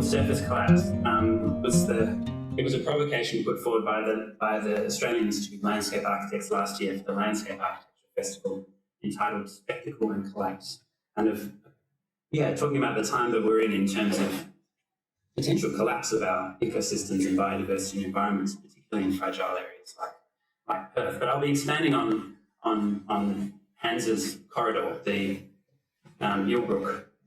deep-spectral surface collapse it was a provocation put forward by the Australian Institute of Landscape Architects last year for the Landscape Architecture Festival, entitled Spectacle and Collapse, talking about the time that we're in terms of potential collapse of our ecosystems and biodiversity and environments, particularly in fragile areas like Perth. But I'll be expanding on Hans's corridor, the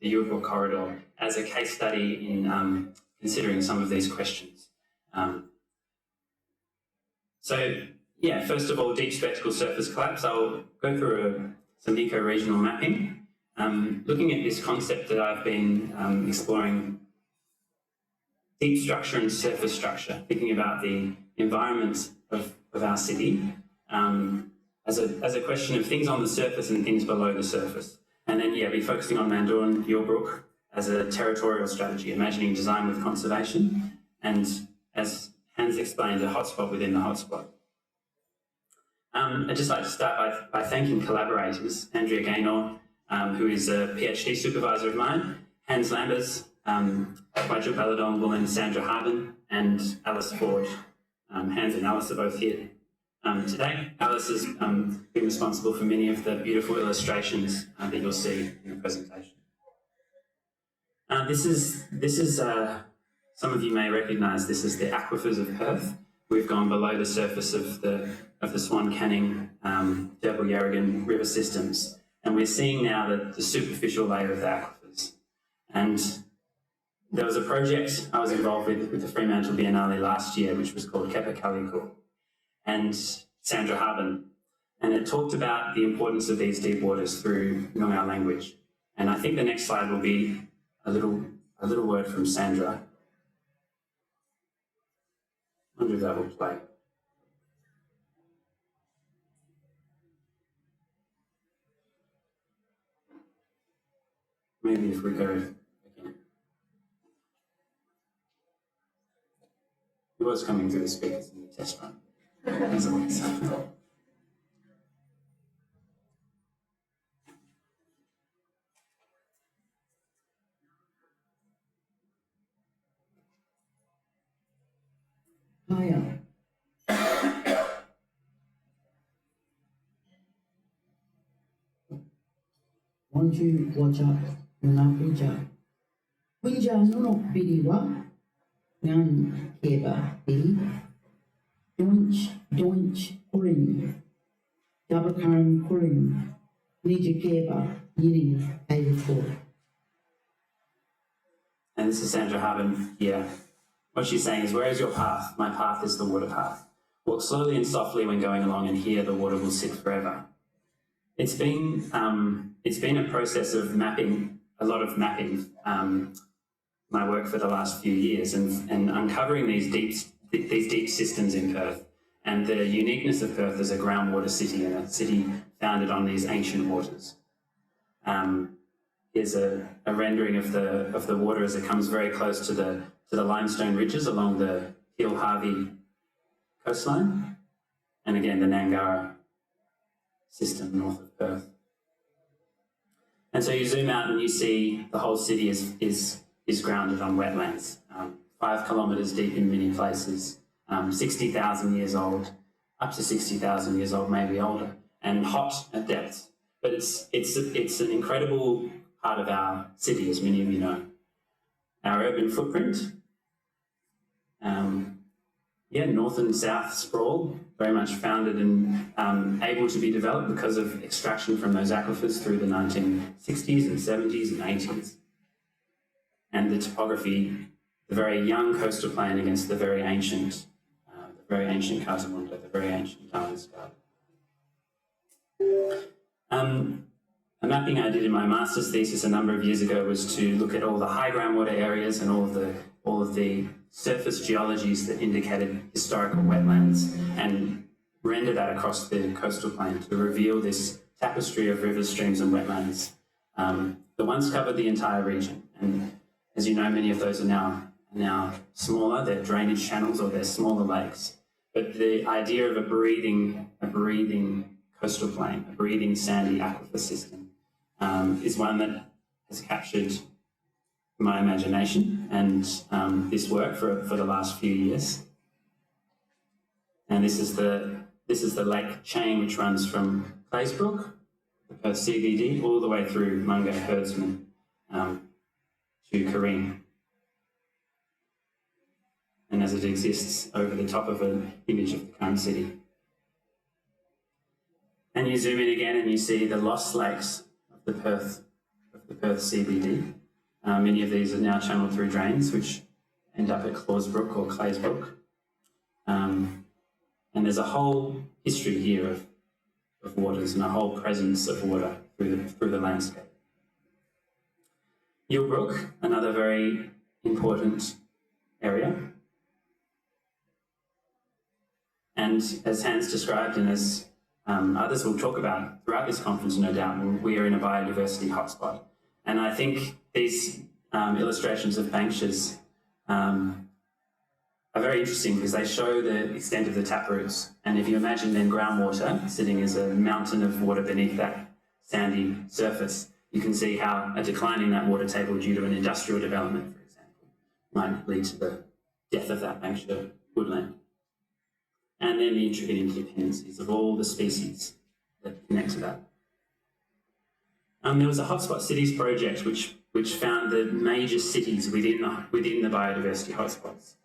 Yule corridor, as a case study in considering some of these questions. First of all, deep spectacle surface collapse. I'll go through some eco-regional mapping, looking at this concept that I've been exploring, deep structure and surface structure, thinking about the environment of our city as a question of things on the surface and things below the surface. And then, be focusing on Mandoorn, Brook as a territorial strategy, imagining design with conservation, and as Hans explained, a hotspot within the hotspot. I'd just like to start by thanking collaborators, Andrea Gaynor, who is a PhD supervisor of mine, Hans Lambers, Wajul Baladong and Sandra Harden, and Alice Ford. Hans and Alice are both here today. Alice has been responsible for many of the beautiful illustrations that you'll see in the presentation. This is some of you may recognise this as the aquifers of Perth. We've gone below the surface of the Swan Canning, Derbyl Yarragon river systems, and we're seeing now the superficial layer of the aquifers. And there was a project I was involved with the Fremantle Biennale last year, which was called Kepa Kalikul, and Sandra Harden, and it talked about the importance of these deep waters through Noongar language. And I think the next slide will be a little word from Sandra. I wonder if that will play. Maybe if we go again. It was coming through the speakers in the test run, as always. Higher. Want to watch out, Noongar Boodjar. Boodjar nunok biriwa, ngan keba biri. Doinch kuring, dabakaran kuring, nija keba yiri ayuko. And this is Sandra Harden here. What she's saying is, where is your path? My path is the water path. Walk slowly and softly when going along, and here the water will sit forever. It's been a process of mapping, a lot of mapping, my work for the last few years, and uncovering these deep systems in Perth, and the uniqueness of Perth as a groundwater city, and a city founded on these ancient waters. Here's a rendering of the water as it comes very close to the limestone ridges along the Hill Harvey coastline, and again the Nangara system north of Perth. And so you zoom out and you see the whole city is grounded on wetlands, 5 kilometres deep in many places, 60,000 years old, up to 60,000 years old, maybe older, and hot at depths. But it's an incredible part of our city, as many of you know. Our urban footprint, north and south sprawl, very much founded and able to be developed because of extraction from those aquifers through the 1960s and 70s and 80s. And the topography, the very young coastal plain against the very ancient Casamunda, the very ancient Darwin's Garden. A mapping I did in my master's thesis a number of years ago was to look at all the high groundwater areas and all of the surface geologies that indicated historical wetlands, and render that across the coastal plain to reveal this tapestry of rivers, streams and wetlands that once covered the entire region. And as you know, many of those are now smaller, they're drainage channels or they're smaller lakes. But the idea of a breathing coastal plain, a breathing sandy aquifer system, is one that has captured my imagination and this work for the last few years. And this is the lake chain which runs from Brook, the Perth CBD, all the way through Mungo Herdsman to Kareen. And as it exists over the top of an image of the current city. And you zoom in again and you see the lost lakes of the Perth CBD. Many of these are now channeled through drains, which end up at Brook or Brook. And there's a whole history here of waters and a whole presence of water through the landscape. Yule Brook, another very important area. And as Hans described, and as others will talk about throughout this conference, no doubt, we are in a biodiversity hotspot. And I think these illustrations of Banksias are very interesting because they show the extent of the taproots. And if you imagine then groundwater sitting as a mountain of water beneath that sandy surface, you can see how a decline in that water table due to an industrial development, for example, might lead to the death of that Banksia woodland. And then the intricate interdependencies of all the species that connect to that. There was a Hotspot Cities project which found the major cities within the biodiversity hotspots.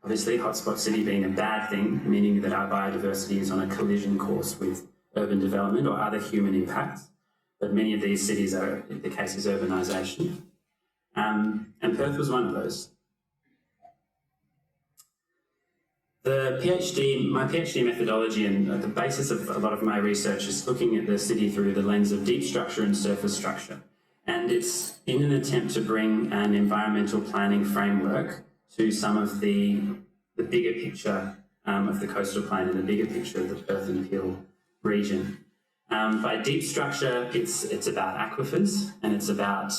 Obviously, Hotspot City being a bad thing, meaning that our biodiversity is on a collision course with urban development or other human impacts. But many of these cities are, the case is urbanisation. And Perth was one of those. My PhD methodology and the basis of a lot of my research is looking at the city through the lens of deep structure and surface structure. And it's in an attempt to bring an environmental planning framework to some of the bigger picture of the coastal plain and the bigger picture of the Perth and Peel region. By deep structure, it's about aquifers and it's about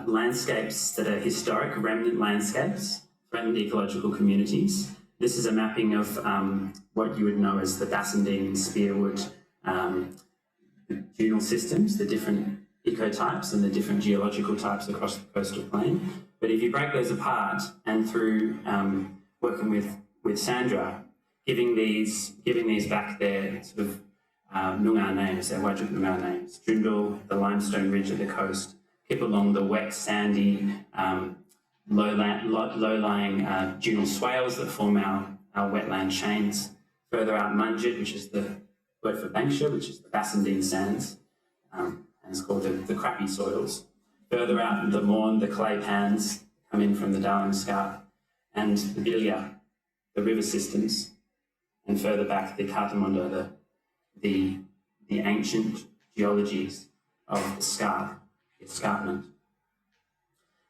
landscapes that are historic, remnant landscapes, threatened ecological communities. This is a mapping of what you would know as the Bassendean and Spearwood dunal systems, the different ecotypes and the different geological types across the coastal plain. But if you break those apart and through working with Sandra, giving these back their sort of Noongar names, their Wajik Noongar names, Drindle, the limestone ridge of the coast, keep along the wet, sandy, low-lying dunal swales that form our wetland chains. Further out, Mundjit, which is the word for Banksia, which is the Bassendean sands, and it's called the crappy soils. Further out, the Morn, the clay pans come in from the Darling Scarp, and the Bilya, the river systems, and further back, the Cartamondo, the ancient geologies of the scarp, the escarpment.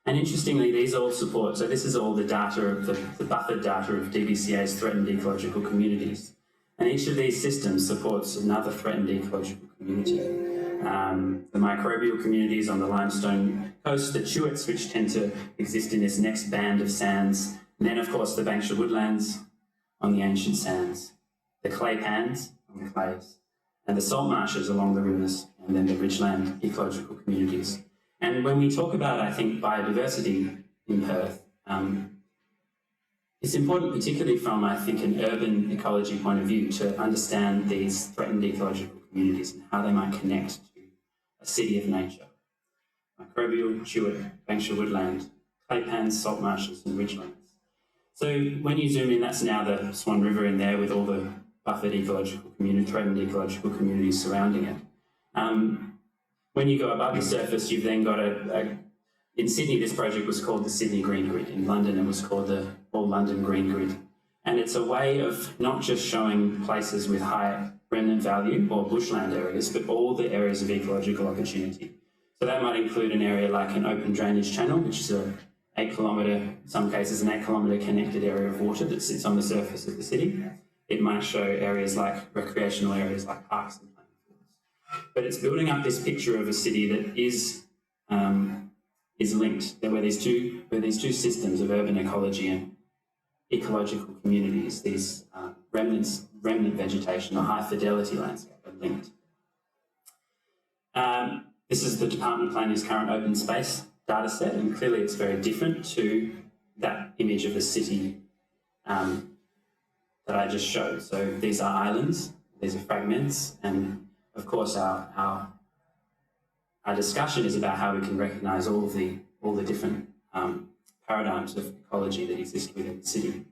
And interestingly, these all support, so this is all the data of the buffered data of DBCA's threatened ecological communities. And each of these systems supports another threatened ecological community. The microbial communities on the limestone coast, the chewits, which tend to exist in this next band of sands. And then, of course, the Banksia woodlands on the ancient sands, the clay pans on the clays, and the salt marshes along the rivers, and then the ridgeland ecological communities. And when we talk about, I think, biodiversity in Perth, it's important, particularly from, I think, an urban ecology point of view, to understand these threatened ecological communities and how they might connect to a city of nature. Microbial, chewit, Banksia woodland, clay pans, salt marshes, and ridgelands. So when you zoom in, that's now the Swan River in there with all the buffered ecological community, threatened ecological communities surrounding it. When you go above the surface, you've then got in Sydney, this project was called the Sydney Green Grid. In London, it was called the All London Green Grid. And it's a way of not just showing places with high remnant value or bushland areas, but all the areas of ecological opportunity. So that might include an area like an open drainage channel, which is a 8 kilometre, in some cases, an 8 kilometre connected area of water that sits on the surface of the city. It might show areas like recreational areas like parks and playing fields. But it's building up this picture of a city that is linked, where these two systems of urban ecology and ecological communities, these remnant vegetation, or high fidelity landscape are linked. This is the Department Planner's current open space data set, and clearly it's very different to that image of the city that I just showed. So these are islands, these are fragments, and of course our discussion is about how we can recognise all the different paradigms of ecology that exist within the city.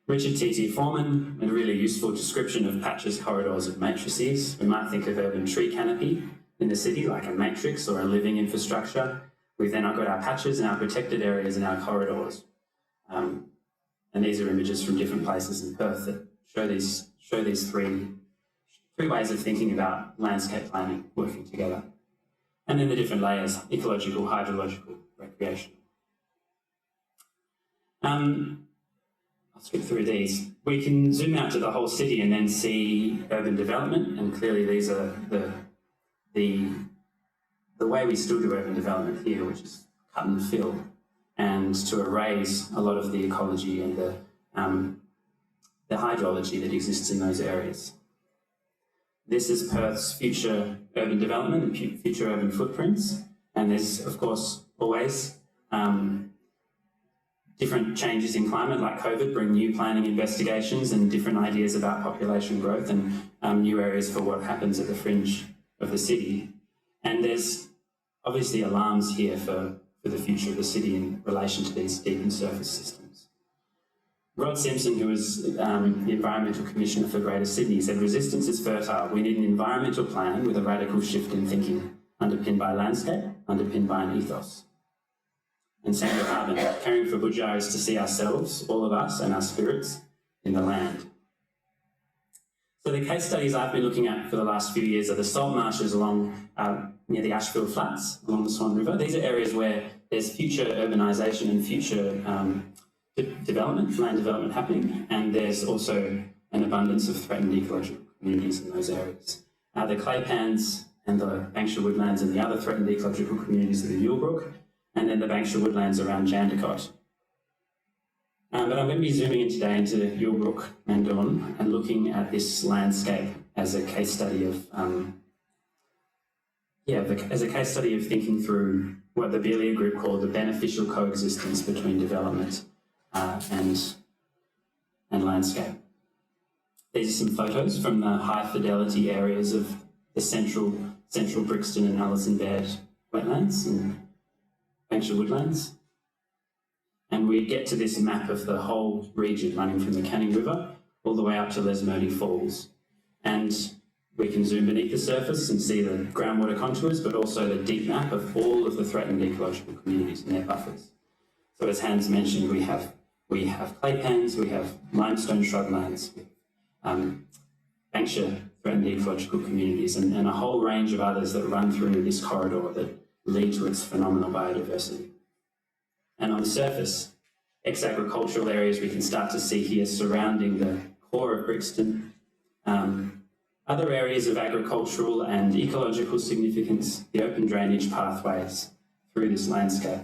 Richard T.T. Foreman, a really useful description of patches, corridors, and matrices. We might think of urban tree canopy in the city like a matrix or a living infrastructure. We've then got our patches and our protected areas and our corridors. And these are images from different places in Perth that show these three ways of thinking about landscape planning working together. And then the different layers: ecological, hydrological, recreational. I'll skip through these. We can zoom out to the whole city and then see urban development, and clearly these are the way we still do urban development here, which is cut and fill, and to erase a lot of the ecology and the hydrology that exists in those areas. This is Perth's future urban development and future urban footprints, and there's, of course, always different changes in climate, like COVID, bring new planning investigations and different ideas about population growth and new areas for what happens at the fringe of the city. And there's obviously alarms here for the future of the city in relation to these deep and surface systems. Rod Simpson, who was the Environmental Commissioner for Greater Sydney, said resistance is fertile. We need an environmental plan with a radical shift in thinking, underpinned by landscape, underpinned by an ethos. And Sandra Harbin, caring for Boodjar is to see ourselves, all of us, and our spirits in the land. So the case studies I've been looking at for the last few years are the salt marshes along near the Ashfield Flats, along the Swan River. These are areas where there's future urbanisation and future development, land development happening, and there's also an abundance of threatened ecological communities in those areas. The clay pans and the Banksia woodlands and the other threatened ecological communities of the Yule Brook, and then the Banksia woodlands around Jandakot. But I'm going to be zooming in today into Yule Brook and Dawn and looking at this landscape as a case study of thinking through what the Belia group called the beneficial coexistence between development and landscape. These are some photos from the high fidelity areas of the central Brixton and Allison Baird wetlands and Banksia woodlands. And we get to this map of the whole region running from the Canning River all the way up to Lesmurdie Falls. And we can zoom beneath the surface and see the groundwater contours, but also the deep map of all of the threatened ecological communities and their buffers. So as Hans mentioned, we have clay pans, we have limestone shrublands, Banksia threatened ecological communities, and a whole range of others that run through this corridor that lead to its phenomenal biodiversity. And on the surface, ex-agricultural areas we can start to see here surrounding the core of Brixton. Other areas of agricultural and ecological significance, the open drainage pathways through this landscape.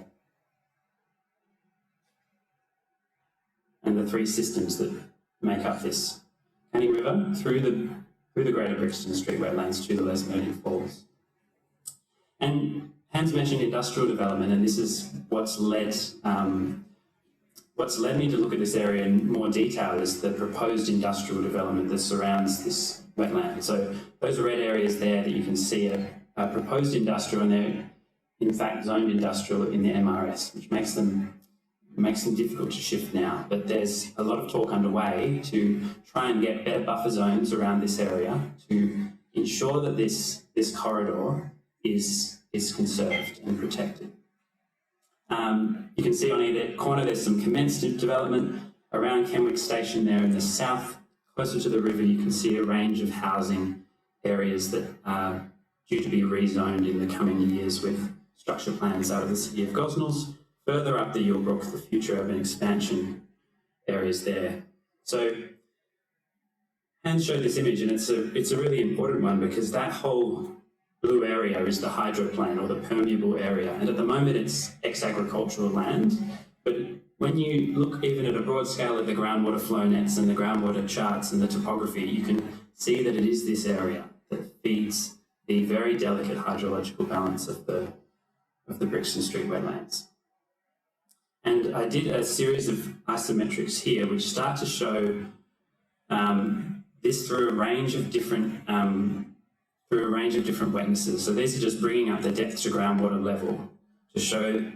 And the three systems that make up this Canning River through the Greater Brixton Street wetlands to the Lesmurdie Falls. And Hans mentioned industrial development, and this is what's led me to look at this area in more detail is the proposed industrial development that surrounds this wetland. So those red areas there that you can see are proposed industrial, and they're in fact zoned industrial in the MRS, which makes them difficult to shift now. But there's a lot of talk underway to try and get better buffer zones around this area to ensure that this corridor is conserved and protected. You can see on either corner there's some commenced development. Around Kenwick Station there in the south, closer to the river, you can see a range of housing areas that are due to be rezoned in the coming years with structure plans out of the city of Gosnells. Further up the Yule Brook, the future urban expansion areas there. So Hans showed this image, and it's a really important one because that whole blue area is the hydroplan or the permeable area, and at the moment it's ex-agricultural land, but when you look even at a broad scale at the groundwater flow nets and the groundwater charts and the topography, you can see that it is this area that feeds the very delicate hydrological balance of the Brixton Street wetlands. And I did a series of isometrics here which start to show this through a range of different wetnesses. So these are just bringing up the depth to groundwater level to show,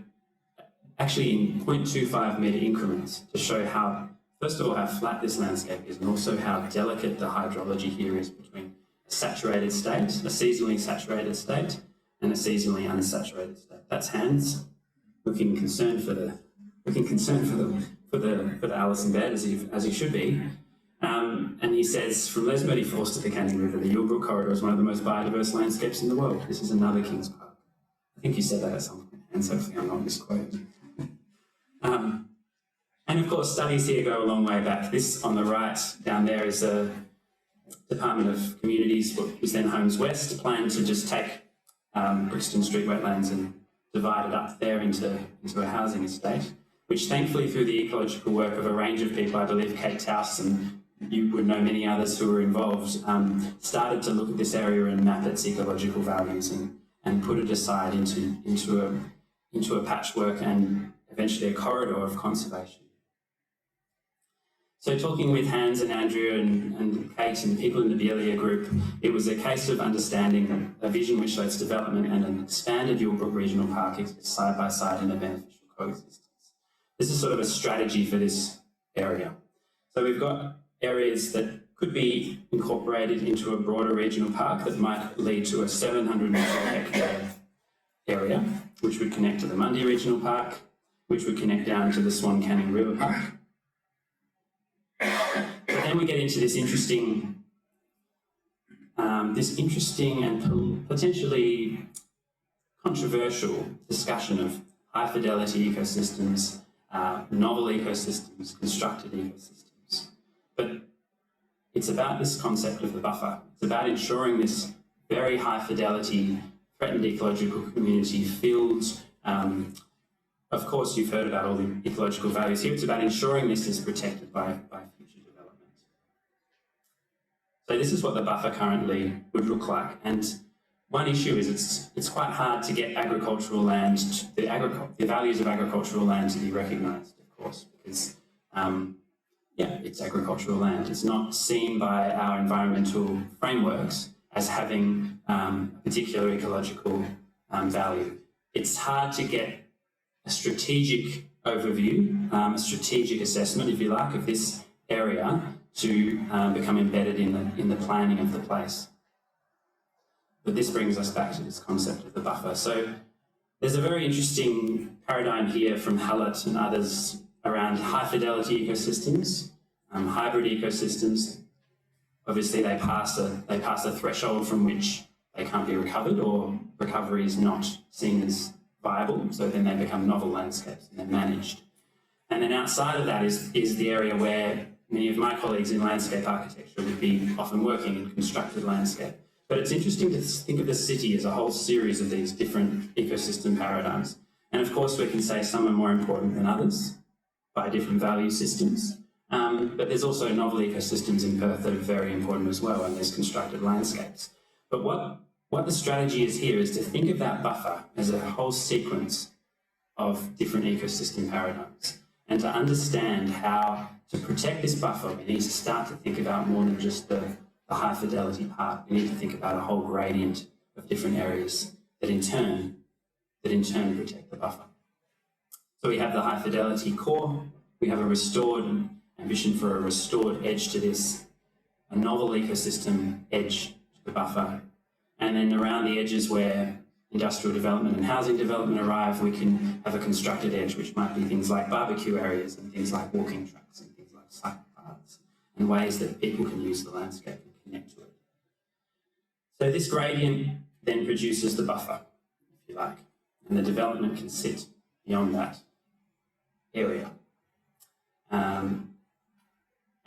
actually in 0.25 metre increments, to show how, first of all, how flat this landscape is, and also how delicate the hydrology here is between a saturated state, a seasonally saturated state, and a seasonally unsaturated state. That's Hans looking concerned for the Alison bed, as he should be. And he says, from Lesmurdy Falls to the Canning River, the Yule Brook corridor is one of the most biodiverse landscapes in the world. This is another King's Park. I think you said that at some point, and hopefully I'm not misquoted. And of course, studies here go a long way back. This on the right down there is a Department of Communities, what was then Homes West, planned to just take Brixton Street wetlands and divide it up there into a housing estate, which thankfully through the ecological work of a range of people, I believe Kate Towse and you would know many others who were involved, started to look at this area and map its ecological values and put it aside into a patchwork and eventually a corridor of conservation. So talking with Hans and Andrea and Kate and people in the Bielia group, it was a case of understanding a vision which shows development and an expanded Yule Brook Regional Park exist side by side in a beneficial coexistence. This is sort of a strategy for this area. So we've got areas that could be incorporated into a broader regional park that might lead to a 700 hectare area, which would connect to the Mundy Regional Park, which would connect down to the Swan Canning River Park. But then we get into this interesting and potentially controversial discussion of high fidelity ecosystems, novel ecosystems, constructed ecosystems. But it's about this concept of the buffer. It's about ensuring this very high fidelity threatened ecological community feels, of course you've heard about all the ecological values here, it's about ensuring this is protected by future development. So this is what the buffer currently would look like. And one issue is it's quite hard to get agricultural land, the values of agricultural land to be recognised, of course, because it's agricultural land. It's not seen by our environmental frameworks as having a particular ecological value. It's hard to get a strategic overview, a strategic assessment, if you like, of this area to become embedded in the planning of the place. But this brings us back to this concept of the buffer. So there's a very interesting paradigm here from Hallett and others around high fidelity ecosystems, hybrid ecosystems. Obviously they pass a threshold from which they can't be recovered, or recovery is not seen as viable, so then they become novel landscapes and they're managed. And then outside of that is the area where many of my colleagues in landscape architecture would be often working in constructed landscape. But it's interesting to think of the city as a whole series of these different ecosystem paradigms. And of course we can say some are more important than others by different value systems. But there's also novel ecosystems in Perth that are very important as well, and there's constructed landscapes. But what the strategy is here is to think of that buffer as a whole sequence of different ecosystem paradigms. And to understand how to protect this buffer, we need to start to think about more than just the high fidelity part. We need to think about a whole gradient of different areas that in turn protect the buffer. So we have the high fidelity core, we have a restored ambition for a restored edge to this, a novel ecosystem edge to the buffer. And then around the edges where industrial development and housing development arrive, we can have a constructed edge, which might be things like barbecue areas and things like walking tracks and things like cycle paths, and ways that people can use the landscape and connect to it. So this gradient then produces the buffer, if you like, and the development can sit beyond that area.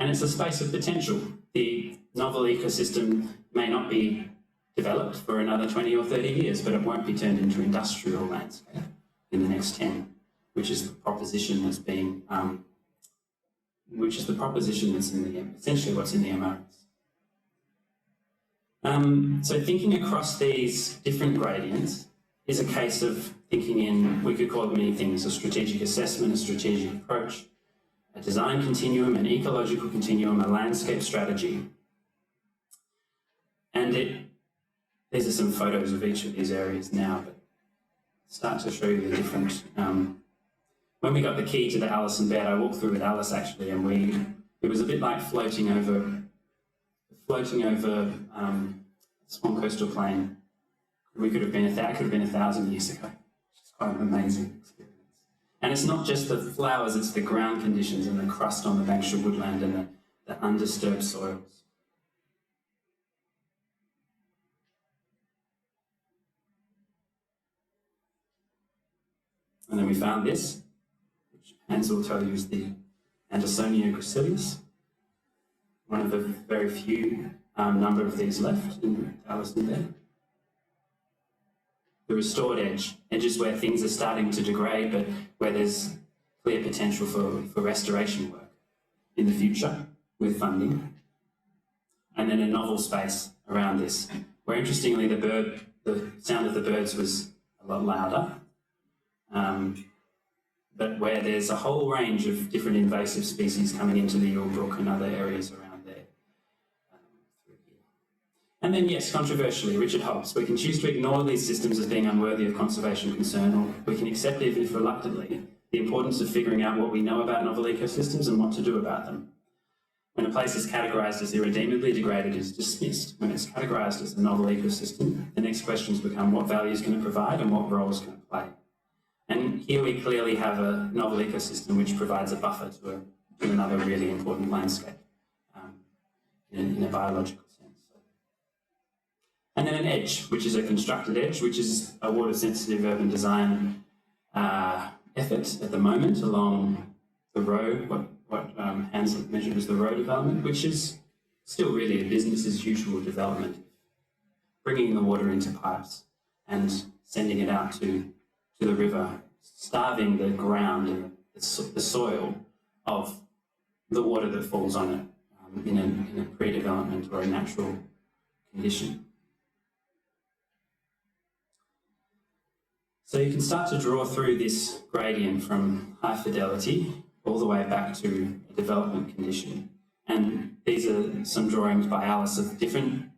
And it's a space of potential. The novel ecosystem may not be developed for another 20 or 30 years, but it won't be turned into industrial landscape in the next 10, which is the proposition that's being, essentially what's in the MRS. So thinking across these different gradients is a case of thinking in, we could call it many things, a strategic assessment, a strategic approach, a design continuum, an ecological continuum, a landscape strategy. And these are some photos of each of these areas now, but start to show you the different. When we got the key to the Allison bed, I walked through with Alice actually, and it was a bit like floating over Swan Coastal Plain. It could have been 1,000 years ago, which is quite an amazing experience. And it's not just the flowers, it's the ground conditions and the crust on the Banksia woodland and the undisturbed soils. And then we found this, which Hans will tell you is the Andersonia gracilius, one of the very few number of these left in Allison bed. The restored edges where things are starting to degrade, but where there's clear potential for restoration work in the future with funding. And then a novel space around this, where interestingly the sound of the birds was a lot louder, but where there's a whole range of different invasive species coming into the Yule Brook and other areas around there. And then, yes, controversially, Richard Hobbs, we can choose to ignore these systems as being unworthy of conservation concern, or we can accept, even if reluctantly, the importance of figuring out what we know about novel ecosystems and what to do about them. When a place is categorised as irredeemably degraded, it is dismissed. When it's categorised as a novel ecosystem, the next questions become what values can it provide and what roles can it play? And here we clearly have a novel ecosystem which provides a buffer to another really important landscape in a biological sense. And then an edge, which is a constructed edge, which is a water-sensitive urban design effort at the moment along the road, what Hans measured as the road development, which is still really a business as usual development, bringing the water into pipes and sending it out to the river, starving the ground and the soil of the water that falls on it in a pre-development or a natural condition. So you can start to draw through this gradient from high fidelity all the way back to a development condition. And these are some drawings by Alice of different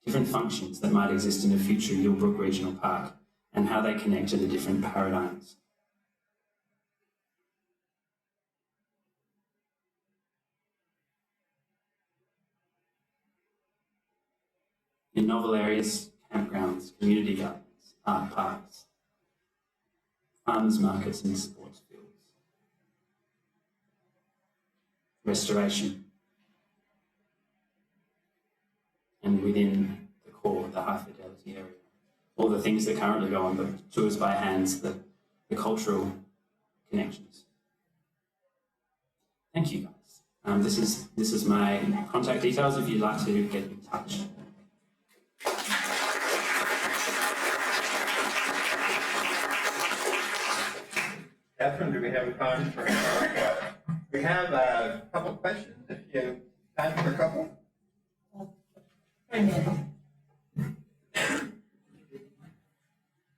functions that might exist in a future Yule Brook Regional Park and how they connect to the different paradigms. In novel areas, campgrounds, community gardens, art parks, farmers markets and sports fields. Restoration. And within the core, the high fidelity area. All the things that currently go on, but tours by hands, the cultural connections. Thank you guys. This is my contact details if you'd like to get in touch. Catherine, do we have time for we have a couple of questions, if you have time for a couple?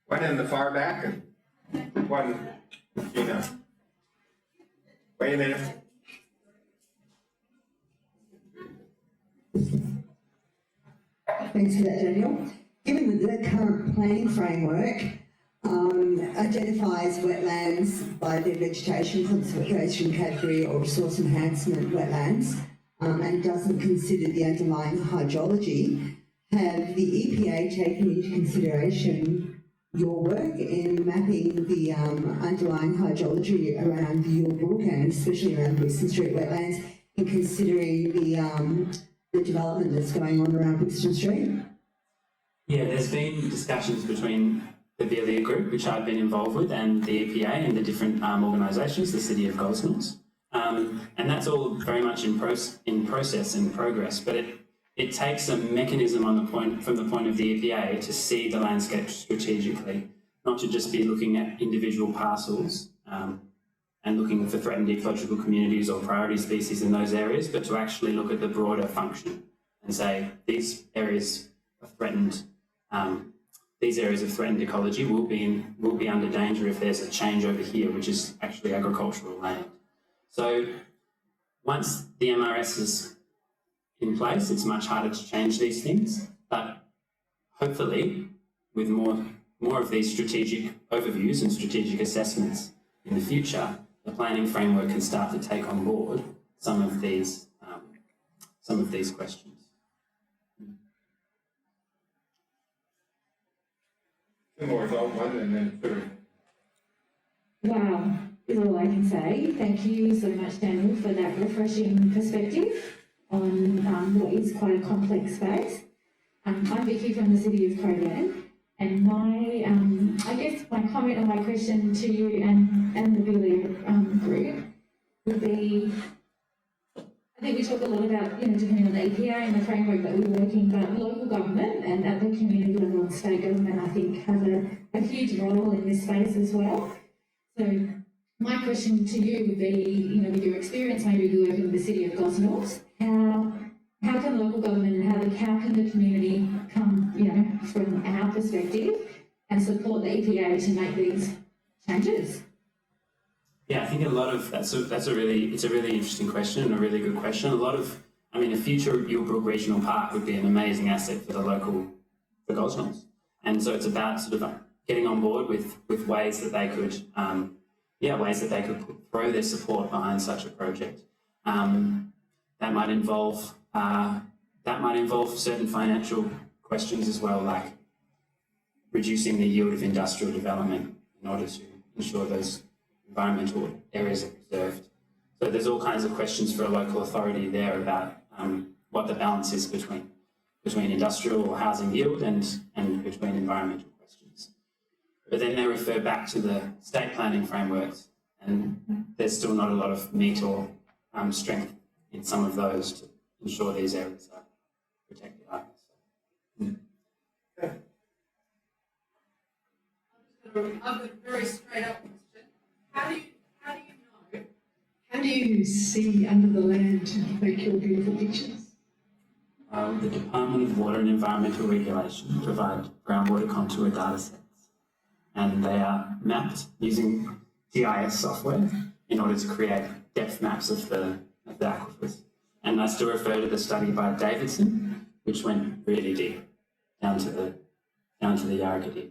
One in the far back and one, wait a minute. Thanks for that, Daniel. Given that the current planning framework identifies wetlands by their vegetation conservation category or resource enhancement wetlands and doesn't consider the underlying hydrology, have the EPA taken into consideration your work in mapping the underlying hydrology around the Yule Brook and especially around Brixton Street wetlands in considering the development that's going on around Brixton Street? Yeah, there's been discussions between the Veolia Group, which I've been involved with, and the EPA and the different organisations, the City of Gosnells. And that's all very much in process and progress, but it takes a mechanism from the point of the EPA to see the landscape strategically, not to just be looking at individual parcels and looking for threatened ecological communities or priority species in those areas, but to actually look at the broader function and say, these areas are threatened. these areas of threatened ecology will be under danger if there's a change over here, which is actually agricultural land. So once the MRS is in place, it's much harder to change these things, but hopefully with more of these strategic overviews and strategic assessments in the future, the planning framework can start to take on board some of these questions. Two more is all one, and then sort of. Wow, is all I can say. Thank you so much, Daniel, for that refreshing perspective on what is quite a complex space. I'm Vicky from the City of Crowland, and I guess my comment or my question to you and the WA group would be, I think we talk a lot about, depending on the EPA and the framework that we're working, but local government and at the community level and state government, I think, have a huge role in this space as well. So my question to you would be, with your experience maybe working with the City of Gosnells, how can local government and how can the community come, from our perspective and support the EPA to make these changes? Yeah, I think it's a really interesting question and a really good question. A future Yule Brook Regional Park would be an amazing asset for the local, for Gosnells. And so it's about sort of getting on board with ways that they could, throw their support behind such a project. That might involve certain financial questions as well, like reducing the yield of industrial development in order to ensure those environmental areas are preserved. So there's all kinds of questions for a local authority there about what the balance is between industrial or housing yield and between environmental questions. But then they refer back to the state planning frameworks, and there's still not a lot of meat or strength in some of those to ensure these areas are protected either. I've got a very straight up question. How do you see under the land to make your beautiful pictures? The Department of Water and Environmental Regulation provide groundwater contour data sets, and they are mapped using GIS software in order to create depth maps of the aquifers. And I still refer to the study by Davidson, which went really deep down to the Yarragadee.